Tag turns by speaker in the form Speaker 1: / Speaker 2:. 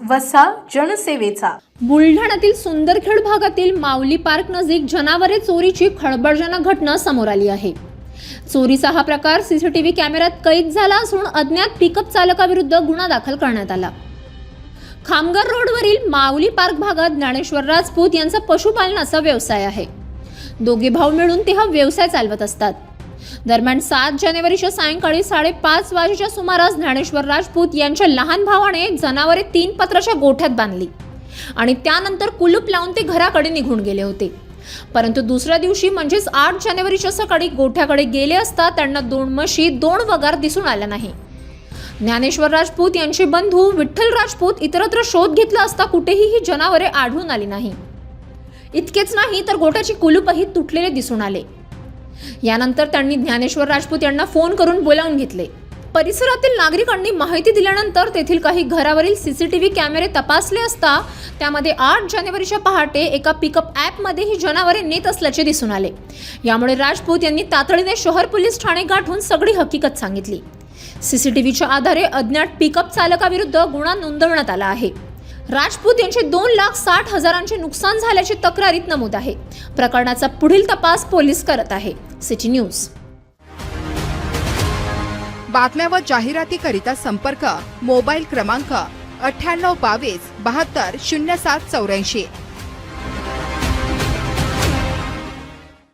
Speaker 1: वसा जनसेवेचा।
Speaker 2: बुलढाण्यातील सुंदरखेड भागातील माऊली पार्क नजीक जनावरे चोरीची खळबळजनक घटना समोर आली आहे। चोरीचा हा प्रकार सीसीटीव्ही कॅमेऱ्यात कैद झाला असून अज्ञात पिकअप चालकाविरुद्ध गुन्हा दाखल करण्यात आला। खामगार रोडवरील माऊली पार्क भागात ज्ञानेश्वर राजपूत यांचा पशुपालनाचा व्यवसाय आहे। दोघे भाऊ मिळून ते हा व्यवसाय चालवत असतात। दरम्यान 7 जानेवारीच्या सायंकाळी 5:30 वाजेच्या सुमारास ज्ञानेश्वर राजपूत यांच्या लहान भावाने जनावरे 3 पत्राच्या गोठ्यात बांधली आणि त्यानंतर कुलूप लावून ते घराकडे निघून गेले होते। परंतु दुसऱ्या दिवशी म्हणजेच 8 जानेवारीच्या सकाळी गोठ्याकडे गेले असता त्यांना 2 म्हशी 2 वगार दिसून आल्या नाही। ज्ञानेश्वर राजपूत यांचे बंधू विठ्ठल राजपूत इतरत्र शोध घेतला असता कुठेही ही जनावरे आढळून आली नाही। इतकेच नाही तर गोठ्याची कुलूपही तुटलेले दिसून आले। यानंतर त्यांनी ज्ञानेश्वर राजपूत यांना फोन करून बोलावून घेतले। परिसरातील नागरिकांनी माहिती दिल्यानंतर तेथील काही घरावरील सीसीटीव्ही कॅमेरे तपासले असता त्यामध्ये 8 जानेवारीच्या पहाटे एका पिकअप ॲपमध्ये ही जनावरे नेत असल्याचे दिसून आले। यामुळे राजपूत यांनी तातडीने शहर पोलीस ठाणे गाठून सगळी हकीकत सांगितली। सीसीटीव्हीच्या आधारे अज्ञात पिकअप चालकाविरुद्ध गुन्हा नोंदवण्यात आला आहे। राजपूत यांचे 2,60,000चे नुकसान झाल्याची तक्रारीत नमूद आहे। प्रकरणाचा पुढील तपास पोलीस करत आहे। City news.
Speaker 3: बातम्या व जाहिरातीकरिता संपर्क मोबाईल क्रमांक 9822 72 0784।